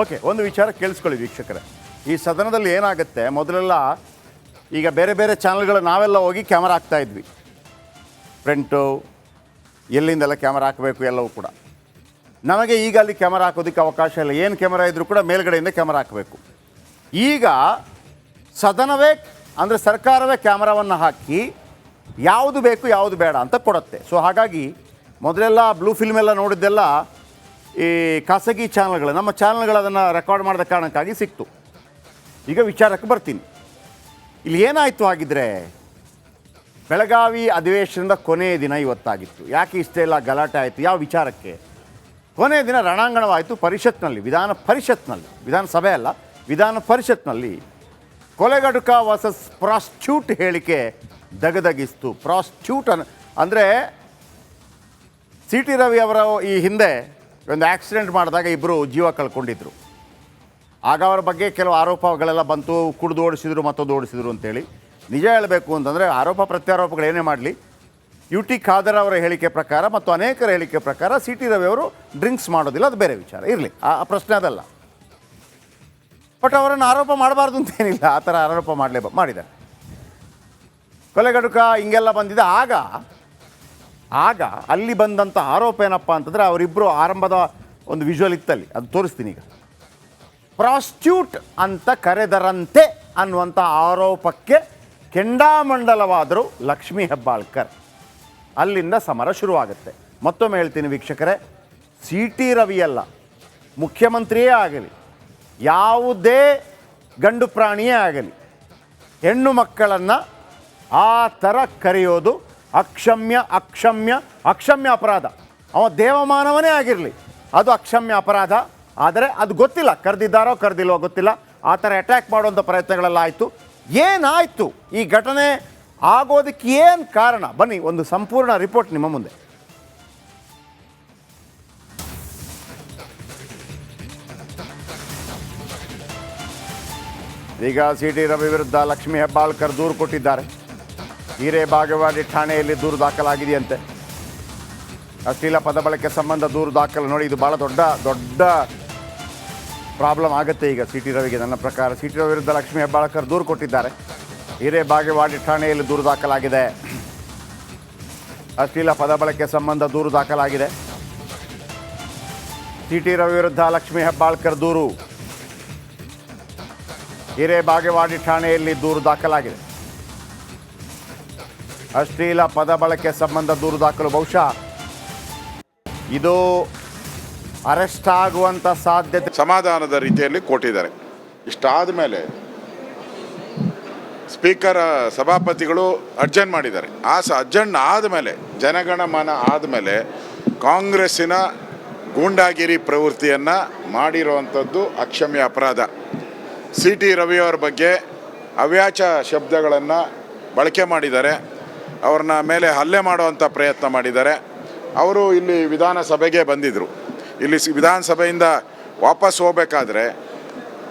Okay, ಒಂದು ವಿಚಾರ ಕೇಳಿಸ್ಕೊಳ್ಳಿ ವೀಕ್ಷಕರೇ. ಈ ಸದನದಲ್ಲಿ ಏನಾಗುತ್ತೆ, ಮೊದಲೆಲ್ಲ ಈಗ ಬೇರೆ ಬೇರೆ ಚಾನಲ್ಗಳು ನಾವೆಲ್ಲ ಹೋಗಿ ಕ್ಯಾಮರಾ ಹಾಕ್ತಾ ಇದ್ವಿ. ಫ್ರಂಟು ಎಲ್ಲಿಂದೆಲ್ಲ ಕ್ಯಾಮರಾ ಹಾಕಬೇಕು ಎಲ್ಲವೂ ಕೂಡ. ನಮಗೆ ಈಗ ಅಲ್ಲಿ ಕ್ಯಾಮರಾ ಹಾಕೋದಕ್ಕೆ ಅವಕಾಶ ಇಲ್ಲ. ಏನು ಕ್ಯಾಮರಾ ಇದ್ದರೂ ಕೂಡ ಮೇಲ್ಗಡೆಯಿಂದ ಕ್ಯಾಮರಾ ಹಾಕಬೇಕು. ಈಗ ಸದನವೇ ಅಂದರೆ ಸರ್ಕಾರವೇ ಕ್ಯಾಮರಾವನ್ನು ಹಾಕಿ ಯಾವುದು ಬೇಕು ಯಾವುದು ಬೇಡ ಅಂತ ಕೊಡುತ್ತೆ. ಸೊ ಹಾಗಾಗಿ ಮೊದಲೆಲ್ಲ ಬ್ಲೂ ಫಿಲ್ಮ್ ಎಲ್ಲ ನೋಡಿದ್ದೆಲ್ಲ ಈ ಖಾಸಗಿ ಚಾನಲ್ಗಳು, ನಮ್ಮ ಚಾನಲ್ಗಳು ಅದನ್ನು ರೆಕಾರ್ಡ್ ಮಾಡಿದ ಕಾರಣಕ್ಕಾಗಿ ಸಿಕ್ತು. ಈಗ ವಿಚಾರಕ್ಕೆ ಬರ್ತೀನಿ. ಇಲ್ಲಿ ಏನಾಯಿತು ಆಗಿದ್ದರೆ, ಬೆಳಗಾವಿ ಅಧಿವೇಶನದ ಕೊನೆಯ ದಿನ ಇವತ್ತಾಗಿತ್ತು. ಯಾಕೆ ಇಷ್ಟೆಲ್ಲ ಗಲಾಟೆ ಆಯಿತು, ಯಾವ ವಿಚಾರಕ್ಕೆ? ಕೊನೆಯ ದಿನ ರಣಾಂಗಣವಾಯಿತು ಪರಿಷತ್ನಲ್ಲಿ, ವಿಧಾನ ಪರಿಷತ್ನಲ್ಲಿ, ವಿಧಾನಸಭೆ ಅಲ್ಲ ವಿಧಾನ ಪರಿಷತ್ನಲ್ಲಿ ಕೊಲೆಗಡುಕ ವರ್ಸಸ್ ಪ್ರಾಸ್ಟ್ಯೂಟ್ ಹೇಳಿಕೆ ದಗದಗಿಸ್ತು. ಪ್ರಾಸ್ಟ್ಯೂಟ್ ಅಂದರೆ ಸಿ ಟಿ ರವಿ ಅವರ ಈ ಹಿಂದೆ ಒಂದು ಆಕ್ಸಿಡೆಂಟ್ ಮಾಡಿದಾಗ ಇಬ್ಬರು ಜೀವ ಕಳ್ಕೊಂಡಿದ್ರು. ಆಗ ಅವರ ಬಗ್ಗೆ ಕೆಲವು ಆರೋಪಗಳೆಲ್ಲ ಬಂತು, ಕುಡಿದು ಓಡಿಸಿದ್ರು ಮತ್ತೊಂದು ಓಡಿಸಿದ್ರು ಅಂತೇಳಿ. ನಿಜ ಹೇಳಬೇಕು ಅಂತಂದರೆ ಆರೋಪ ಪ್ರತ್ಯಾರೋಪಗಳು ಏನೇ ಮಾಡಲಿ, ಯು ಟಿ ಖಾದರ್ ಅವರ ಹೇಳಿಕೆ ಪ್ರಕಾರ ಮತ್ತು ಅನೇಕರ ಹೇಳಿಕೆ ಪ್ರಕಾರ ಸಿ ಟಿ ರವಿ ಅವರು ಡ್ರಿಂಕ್ಸ್ ಮಾಡೋದಿಲ್ಲ, ಅದು ಬೇರೆ ವಿಚಾರ ಇರಲಿ, ಆ ಪ್ರಶ್ನೆ ಅದಲ್ಲ. ಬಟ್ ಅವರನ್ನು ಆರೋಪ ಮಾಡಬಾರ್ದು ಅಂತೇನಿಲ್ಲ, ಆ ಥರ ಆರೋಪ ಮಾಡಿದ್ದಾರೆ. ಕೊಲೆಗಡುಕ ಹಿಂಗೆಲ್ಲ ಬಂದಿದೆ. ಆಗ ಅಲ್ಲಿ ಬಂದಂಥ ಆರೋಪ ಏನಪ್ಪ ಅಂತಂದರೆ, ಅವರಿಬ್ಬರು ಆರಂಭದ ಒಂದು ವಿಜುವಲ್ ಇತ್ತಲ್ಲಿ, ಅದು ತೋರಿಸ್ತೀನಿ ಈಗ. ಪ್ರಾಸ್ಟ್ಯೂಟ್ ಅಂತ ಕರೆದರಂತೆ ಅನ್ನುವಂಥ ಆರೋಪಕ್ಕೆ ಕೆಂಡಾಮಂಡಲವಾದರು ಲಕ್ಷ್ಮೀ ಹೆಬ್ಬಾಳ್ಕರ್. ಅಲ್ಲಿಂದ ಸಮರ ಶುರುವಾಗುತ್ತೆ. ಮತ್ತೊಮ್ಮೆ ಹೇಳ್ತೀನಿ ವೀಕ್ಷಕರೇ, ಸಿ ಟಿ ರವಿಯಲ್ಲ, ಮುಖ್ಯಮಂತ್ರಿಯೇ ಆಗಲಿ, ಯಾವುದೇ ಗಂಡು ಪ್ರಾಣಿಯೇ ಆಗಲಿ, ಹೆಣ್ಣು ಮಕ್ಕಳನ್ನು ಆ ಥರ ಕರೆಯೋದು ಅಕ್ಷಮ್ಯ ಅಕ್ಷಮ್ಯ ಅಕ್ಷಮ್ಯ ಅಪರಾಧ. ಅವ ದೇವಮಾನವನೇ ಆಗಿರಲಿ, ಅದು ಅಕ್ಷಮ್ಯ ಅಪರಾಧ. ಆದರೆ ಅದು ಗೊತ್ತಿಲ್ಲ, ಕರೆದಿದ್ದಾರೋ ಕರೆದಿಲ್ವೋ ಗೊತ್ತಿಲ್ಲ, ಆ ಥರ ಅಟ್ಯಾಕ್ ಮಾಡುವಂಥ ಪ್ರಯತ್ನಗಳೆಲ್ಲ ಆಯಿತು. ಏನಾಯಿತು, ಈ ಘಟನೆ ಆಗೋದಕ್ಕೆ ಏನು ಕಾರಣ? ಬನ್ನಿ, ಒಂದು ಸಂಪೂರ್ಣ ರಿಪೋರ್ಟ್ ನಿಮ್ಮ ಮುಂದೆ. ಈಗ ಸಿ ಟಿ ರವಿ ವಿರುದ್ಧ ಲಕ್ಷ್ಮೀ ಹೆಬ್ಬಾಳ್ಕರ್ ದೂರು ಕೊಟ್ಟಿದ್ದಾರೆ. ಹಿರೇಬಾಗೇವಾಡಿ ಠಾಣೆಯಲ್ಲಿ ದೂರು ದಾಖಲಾಗಿದೆಯಂತೆ. ಅಶ್ಲೀಲ ಪದ ಬಳಕೆ ಸಂಬಂಧ ದೂರು ದಾಖಲು. ನೋಡಿ, ಇದು ಭಾಳ ದೊಡ್ಡ ಪ್ರಾಬ್ಲಮ್ ಆಗುತ್ತೆ ಈಗ ಸಿ ಟಿ ರವಿಗೆ. ನನ್ನ ಪ್ರಕಾರ ಸಿ ಟಿ ರವಿ ವಿರುದ್ಧ ಲಕ್ಷ್ಮೀ ಹೆಬ್ಬಾಳ್ಕರ್ ದೂರು ಕೊಟ್ಟಿದ್ದಾರೆ. ಹಿರೇಬಾಗೇವಾಡಿ ಠಾಣೆಯಲ್ಲಿ ದೂರು ದಾಖಲಾಗಿದೆ. ಅಶ್ಲೀಲ ಪದ ಬಳಕೆ ಸಂಬಂಧ ದೂರು ದಾಖಲಾಗಿದೆ. ಸಿ ಟಿ ರವಿ ವಿರುದ್ಧ ಲಕ್ಷ್ಮೀ ಹೆಬ್ಬಾಳ್ಕರ್ ದೂರು. ಹಿರೇಬಾಗೇವಾಡಿ ಠಾಣೆಯಲ್ಲಿ ದೂರು ದಾಖಲಾಗಿದೆ. ಅಶ್ಲೀಲ ಪದ ಬಳಕೆ ಸಂಬಂಧ ದೂರು ದಾಖಲು. ಬಹುಶಃ ಇದು ಅರೆಸ್ಟ್ ಆಗುವಂಥ ಸಾಧ್ಯತೆ ಸಮಾಧಾನದ ರೀತಿಯಲ್ಲಿ ಕೊಟ್ಟಿದ್ದಾರೆ. ಇಷ್ಟಾದ ಮೇಲೆ ಸ್ಪೀಕರ್ ಸಭಾಪತಿಗಳು ಅಡ್ಜರ್ನ್ ಮಾಡಿದ್ದಾರೆ. ಅಡ್ಜರ್ನ್ ಆದಮೇಲೆ, ಜನಗಣಮನ ಆದಮೇಲೆ ಕಾಂಗ್ರೆಸ್ಸಿನ ಗೂಂಡಾಗಿರಿ ಪ್ರವೃತ್ತಿಯನ್ನು ಮಾಡಿರುವಂಥದ್ದು ಅಕ್ಷಮ್ಯ ಅಪರಾಧ. ಸಿ ಟಿ ರವಿಯವರ ಬಗ್ಗೆ ಅವ್ಯಾಚ ಶಬ್ದಗಳನ್ನು ಬಳಕೆ ಮಾಡಿದ್ದಾರೆ. ಅವ್ರನ್ನ ಮೇಲೆ ಹಲ್ಲೆ ಮಾಡುವಂಥ ಪ್ರಯತ್ನ ಮಾಡಿದ್ದಾರೆ. ಅವರು ಇಲ್ಲಿ ವಿಧಾನಸಭೆಗೆ ಬಂದಿದ್ದರು. ಇಲ್ಲಿ ವಿಧಾನಸಭೆಯಿಂದ ವಾಪಸ್ ಹೋಗಬೇಕಾದ್ರೆ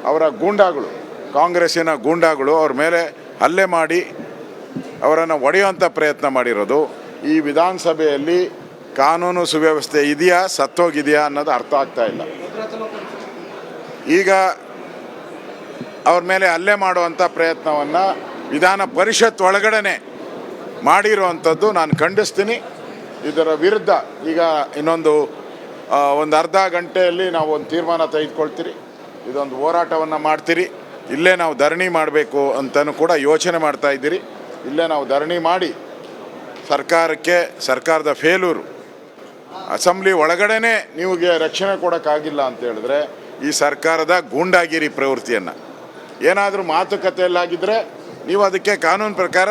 ಅವರ ಗೂಂಡಾಗಳು, ಕಾಂಗ್ರೆಸ್ಸಿನ ಗೂಂಡಾಗಳು ಅವ್ರ ಮೇಲೆ ಹಲ್ಲೆ ಮಾಡಿ ಅವರನ್ನು ಒಡೆಯುವಂಥ ಪ್ರಯತ್ನ ಮಾಡಿರೋದು. ಈ ವಿಧಾನಸಭೆಯಲ್ಲಿ ಕಾನೂನು ಸುವ್ಯವಸ್ಥೆ ಇದೆಯಾ ಸತ್ತೋಗಿದೆಯಾ ಅನ್ನೋದು ಅರ್ಥ ಆಗ್ತಾ ಇಲ್ಲ. ಈಗ ಅವ್ರ ಮೇಲೆ ಹಲ್ಲೆ ಮಾಡುವಂಥ ಪ್ರಯತ್ನವನ್ನು ವಿಧಾನ ಪರಿಷತ್ ಒಳಗಡೆ ಮಾಡಿರುವಂಥದ್ದು ನಾನು ಖಂಡಿಸ್ತೀನಿ. ಇದರ ವಿರುದ್ಧ ಈಗ ಇನ್ನೊಂದು ಒಂದು ಅರ್ಧ ಗಂಟೆಯಲ್ಲಿ ನಾವು ಒಂದು ತೀರ್ಮಾನ ತೆಗೆದುಕೊಳ್ತೀರಿ. ಇದೊಂದು ಹೋರಾಟವನ್ನು ಮಾಡ್ತೀರಿ. ಇಲ್ಲೇ ನಾವು ಧರಣಿ ಮಾಡಬೇಕು ಅಂತಲೂ ಕೂಡ ಯೋಚನೆ ಮಾಡ್ತಾ ಇದ್ದೀರಿ. ಇಲ್ಲೇ ನಾವು ಧರಣಿ ಮಾಡಿ ಸರ್ಕಾರದ ಫೇಲ್ಯೂರು, ಅಸೆಂಬ್ಲಿ ಒಳಗಡೆ ನಿಮಗೆ ರಕ್ಷಣೆ ಕೊಡೋಕ್ಕಾಗಿಲ್ಲ ಅಂತ ಹೇಳಿದ್ರೆ ಈ ಸರ್ಕಾರದ ಗೂಂಡಾಗಿರಿ ಪ್ರವೃತ್ತಿಯನ್ನು ಏನಾದರೂ ಮಾತುಕತೆಯಲ್ಲಾಗಿದ್ದರೆ ನೀವು ಅದಕ್ಕೆ ಕಾನೂನು ಪ್ರಕಾರ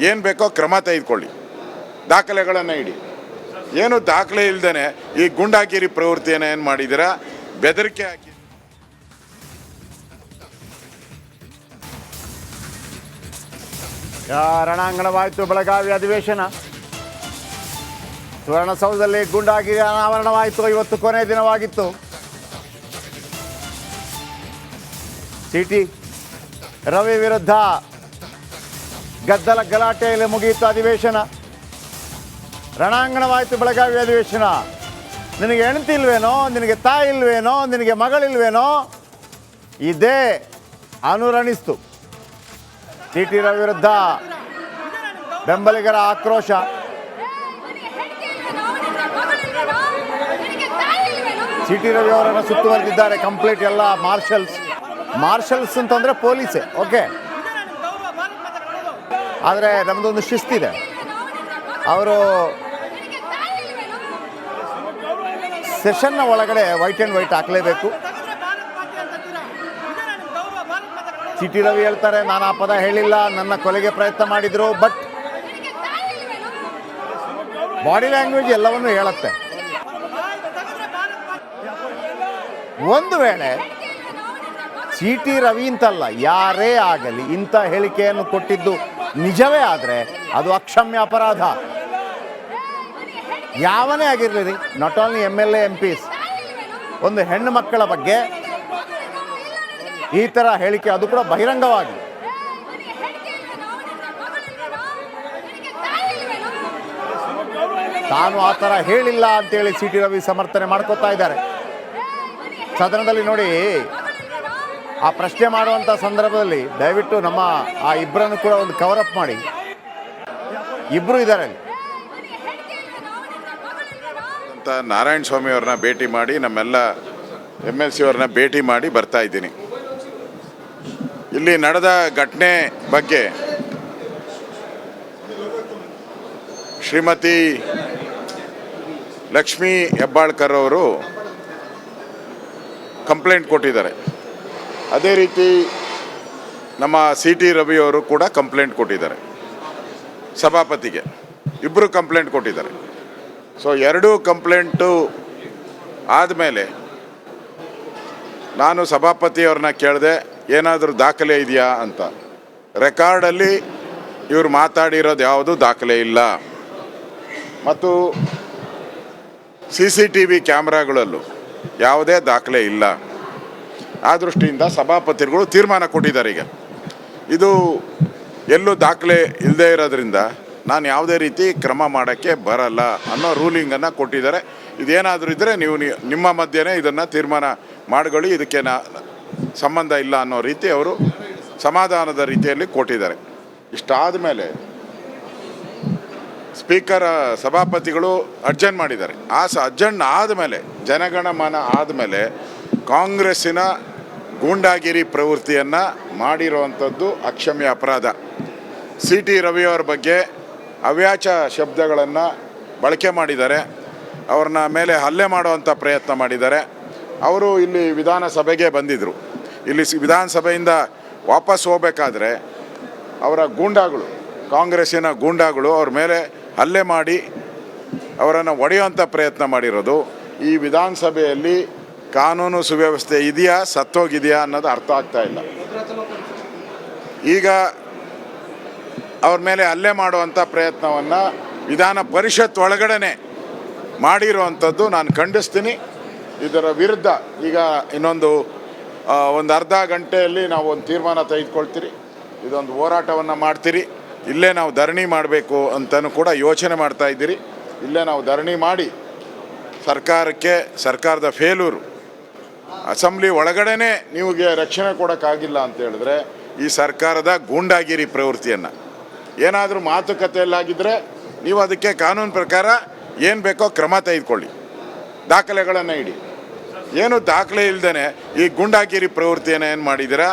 ಏನು ಬೇಕೋ ಕ್ರಮ ತೆಗೆದುಕೊಳ್ಳಿ, ದಾಖಲೆಗಳನ್ನು ಇಡಿ. ಏನು ದಾಖಲೆ ಇಲ್ಲದೇ ಈ ಗೂಂಡಾಗಿರಿ ಪ್ರವೃತ್ತಿಯನ್ನು ಏನು ಮಾಡಿದ್ದೀರಾ, ಬೆದರಿಕೆ ಹಾಕಿ. ರಣಾಂಗಣವಾಯಿತು ಬೆಳಗಾವಿ ಅಧಿವೇಶನ. ಸುವರ್ಣಸೌಧದಲ್ಲಿ ಗೂಂಡಾಗಿರಿ ಅನಾವರಣವಾಯಿತು. ಇವತ್ತು ಕೊನೆಯ ದಿನವಾಗಿತ್ತು. ಸಿ ಟಿ ರವಿ ವಿರುದ್ಧ ಗದ್ದಲ ಗಲಾಟೆಯಲ್ಲಿ ಮುಗಿಯಿತು ಅಧಿವೇಶನ. ರಣಾಂಗಣವಾಯಿತು ಬೆಳಗಾವಿ ಅಧಿವೇಶನ. ನಿನಗೆ ಹೆಂಡತಿ ಇಲ್ವೇನೋ, ನಿನಗೆ ತಾಯಿ ಇಲ್ವೇನೋ, ನಿನಗೆ ಮಗಳಿಲ್ವೇನೋ, ಇದೇ ಅನುರಣಿಸ್ತು. ಟಿ ಟಿ ರವಿ ವಿರುದ್ಧ ಬೆಂಬಲಿಗರ ಆಕ್ರೋಶ. ಸಿ ಟಿ ರವಿ ಅವರನ್ನು ಸುತ್ತುವರೆದಿದ್ದಾರೆ ಕಂಪ್ಲೀಟ್ ಎಲ್ಲ ಮಾರ್ಷಲ್ಸ್ ಅಂತಂದರೆ ಪೊಲೀಸೇ, ಓಕೆ. ಆದರೆ ನಮ್ಮದೊಂದು ಶಿಸ್ತಿದೆ. ಅವರು ಸೆಷನ್ನ ಒಳಗಡೆ ವೈಟ್ ಆ್ಯಂಡ್ ವೈಟ್ ಹಾಕಲೇಬೇಕು. ಸಿ ಟಿ ರವಿ ಹೇಳ್ತಾರೆ, ನಾನು ಆ ಪದ ಹೇಳಿಲ್ಲ, ನನ್ನ ಕೊಲೆಗೆ ಪ್ರಯತ್ನ ಮಾಡಿದರು, ಬಟ್ ಬಾಡಿ ಲ್ಯಾಂಗ್ವೇಜ್ ಎಲ್ಲವನ್ನೂ ಹೇಳುತ್ತೆ. ಒಂದು ವೇಳೆ ಸಿ ಟಿ ರವಿ ಅಂತಲ್ಲ, ಯಾರೇ ಆಗಲಿ ಇಂಥ ಹೇಳಿಕೆಯನ್ನು ಕೊಟ್ಟಿದ್ದು ನಿಜವೇ ಆದರೆ ಅದು ಅಕ್ಷಮ್ಯ ಅಪರಾಧ. ಯಾವನೇ ಆಗಿರಲಿ, ನಾಟ್ ಓನ್ಲಿ MLA MPs, ಒಂದು ಹೆಣ್ಣು ಮಕ್ಕಳ ಬಗ್ಗೆ ಈ ಥರ ಹೇಳಿಕೆ, ಅದು ಕೂಡ ಬಹಿರಂಗವಾಗಿ. ತಾನು ಆ ಥರ ಹೇಳಿಲ್ಲ ಅಂತೇಳಿ ಸಿ ಟಿ ರವಿ ಸಮರ್ಥನೆ ಮಾಡ್ಕೋತಾ ಇದ್ದಾರೆ. ಸದನದಲ್ಲಿ ನೋಡಿ, ಆ ಪ್ರಶ್ನೆ ಮಾಡುವಂಥ ಸಂದರ್ಭದಲ್ಲಿ ದಯವಿಟ್ಟು ನಮ್ಮ ಆ ಇಬ್ಬರನ್ನು ಕೂಡ ಒಂದು ಕವರ್ ಅಪ್ ಮಾಡಿ. ಇಬ್ಬರು ಇದ್ದಾರೆ ಅಲ್ಲಿ ಅಂತ. ನಾರಾಯಣ ಸ್ವಾಮಿ ಅವ್ರನ್ನ ಭೇಟಿ ಮಾಡಿ, ನಮ್ಮೆಲ್ಲ MLC ಅವ್ರನ್ನ ಭೇಟಿ ಮಾಡಿ ಬರ್ತಾ ಇದ್ದೀನಿ. ಇಲ್ಲಿ ನಡೆದ ಘಟನೆ ಬಗ್ಗೆ ಶ್ರೀಮತಿ ಲಕ್ಷ್ಮೀ ಹೆಬ್ಬಾಳ್ಕರ್ ಅವರು ಕಂಪ್ಲೇಂಟ್ ಕೊಟ್ಟಿದ್ದಾರೆ. ಅದೇ ರೀತಿ ನಮ್ಮ ಸಿ ಟಿ ರವಿ ಅವರು ಕೂಡ ಕಂಪ್ಲೇಂಟ್ ಕೊಟ್ಟಿದ್ದಾರೆ ಸಭಾಪತಿಗೆ. ಇಬ್ಬರು ಕಂಪ್ಲೇಂಟ್ ಕೊಟ್ಟಿದ್ದಾರೆ. ಸೊ ಎರಡೂ ಕಂಪ್ಲೇಂಟು ಆದಮೇಲೆ ನಾನು ಸಭಾಪತಿಯವ್ರನ್ನ ಕೇಳಿದೆ, ಏನಾದರೂ ದಾಖಲೆ ಇದೆಯಾ ಅಂತ. ರೆಕಾರ್ಡಲ್ಲಿ ಇವರು ಮಾತಾಡಿರೋದು ಯಾವುದೂ ದಾಖಲೆ ಇಲ್ಲ, ಮತ್ತು CCTV ಕ್ಯಾಮ್ರಾಗಳಲ್ಲೂ ಯಾವುದೇ ದಾಖಲೆ ಇಲ್ಲ. ಆ ದೃಷ್ಟಿಯಿಂದ ಸಭಾಪತಿಗಳು ತೀರ್ಮಾನ ಕೊಟ್ಟಿದ್ದಾರೆ. ಈಗ ಇದು ಎಲ್ಲೂ ದಾಖಲೆ ಇಲ್ಲದೆ ಇರೋದ್ರಿಂದ ನಾನು ಯಾವುದೇ ರೀತಿ ಕ್ರಮ ಮಾಡೋಕ್ಕೆ ಬರಲ್ಲ ಅನ್ನೋ ರೂಲಿಂಗನ್ನು ಕೊಟ್ಟಿದ್ದಾರೆ. ಇದೇನಾದರೂ ಇದ್ದರೆ ನೀವು ನಿಮ್ಮ ಮಧ್ಯೆನೇ ಇದನ್ನು ತೀರ್ಮಾನ ಮಾಡ್ಕೊಳ್ಳಿ, ಇದಕ್ಕೆ ಸಂಬಂಧ ಇಲ್ಲ ಅನ್ನೋ ರೀತಿ ಅವರು ಸಮಾಧಾನದ ರೀತಿಯಲ್ಲಿ ಕೊಟ್ಟಿದ್ದಾರೆ. ಇಷ್ಟಾದ ಮೇಲೆ ಸ್ಪೀಕರ್ ಸಭಾಪತಿಗಳು ಅಡ್ಜರ್ನ್ ಮಾಡಿದ್ದಾರೆ. ಅಡ್ಜರ್ನ್ ಆದಮೇಲೆ, ಜನಗಣಮನ ಆದಮೇಲೆ ಕಾಂಗ್ರೆಸ್ಸಿನ ಗೂಂಡಾಗಿರಿ ಪ್ರವೃತ್ತಿಯನ್ನು ಮಾಡಿರುವಂಥದ್ದು ಅಕ್ಷಮ್ಯ ಅಪರಾಧ. ಸಿ ಟಿ ರವಿಯವರ ಬಗ್ಗೆ ಅವ್ಯಾಚ ಶಬ್ದಗಳನ್ನು ಬಳಕೆ ಮಾಡಿದ್ದಾರೆ, ಅವ್ರನ್ನ ಮೇಲೆ ಹಲ್ಲೆ ಮಾಡುವಂಥ ಪ್ರಯತ್ನ ಮಾಡಿದ್ದಾರೆ. ಅವರು ಇಲ್ಲಿ ವಿಧಾನಸಭೆಗೆ ಬಂದಿದ್ದರು. ಇಲ್ಲಿ ವಿಧಾನಸಭೆಯಿಂದ ವಾಪಸ್ ಹೋಗಬೇಕಾದ್ರೆ ಅವರ ಗೂಂಡಾಗಳು, ಕಾಂಗ್ರೆಸ್ಸಿನ ಗೂಂಡಾಗಳು ಅವ್ರ ಮೇಲೆ ಹಲ್ಲೆ ಮಾಡಿ ಅವರನ್ನು ಒಡೆಯುವಂಥ ಪ್ರಯತ್ನ ಮಾಡಿರೋದು. ಈ ವಿಧಾನಸಭೆಯಲ್ಲಿ ಕಾನೂನು ಸುವ್ಯವಸ್ಥೆ ಇದೆಯಾ, ಸತ್ತೋಗಿದೆಯಾ ಅನ್ನೋದು ಅರ್ಥ ಆಗ್ತಾ ಇಲ್ಲ. ಈಗ ಅವ್ರ ಮೇಲೆ ಹಲ್ಲೆ ಮಾಡುವಂಥ ಪ್ರಯತ್ನವನ್ನು ವಿಧಾನ ಪರಿಷತ್ ಒಳಗಡೆ ಮಾಡಿರುವಂಥದ್ದು ನಾನು ಖಂಡಿಸ್ತೀನಿ. ಇದರ ವಿರುದ್ಧ ಈಗ ಇನ್ನೊಂದು ಒಂದು ಅರ್ಧ ಗಂಟೆಯಲ್ಲಿ ನಾವು ಒಂದು ತೀರ್ಮಾನ ತೆಗೆದುಕೊಳ್ತೀರಿ, ಇದೊಂದು ಹೋರಾಟವನ್ನು ಮಾಡ್ತೀರಿ. ಇಲ್ಲೇ ನಾವು ಧರಣಿ ಮಾಡಬೇಕು ಅಂತಲೂ ಕೂಡ ಯೋಚನೆ ಮಾಡ್ತಾ ಇದ್ದೀರಿ. ಇಲ್ಲೇ ನಾವು ಧರಣಿ ಮಾಡಿ ಸರ್ಕಾರದ ಫೇಲೂರು, ಅಸೆಂಬ್ಲಿ ಒಳಗಡೆ ನಿಮಗೆ ರಕ್ಷಣೆ ಕೊಡೋಕ್ಕಾಗಿಲ್ಲ ಅಂತ ಹೇಳಿದ್ರೆ ಈ ಸರ್ಕಾರದ ಗೂಂಡಾಗಿರಿ ಪ್ರವೃತ್ತಿಯನ್ನು ಏನಾದರೂ ಮಾತುಕತೆಯಲ್ಲಾಗಿದ್ದರೆ ನೀವು ಅದಕ್ಕೆ ಕಾನೂನು ಪ್ರಕಾರ ಏನು ಬೇಕೋ ಕ್ರಮ ತೆಗೆದುಕೊಳ್ಳಿ, ದಾಖಲೆಗಳನ್ನು ಇಡಿ. ಏನು ದಾಖಲೆ ಇಲ್ಲದೇ ಈ ಗೂಂಡಾಗಿರಿ ಪ್ರವೃತ್ತಿಯನ್ನು ಏನು ಮಾಡಿದ್ದೀರಾ,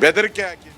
ಬೆದರಿಕೆ ಹಾಕಿ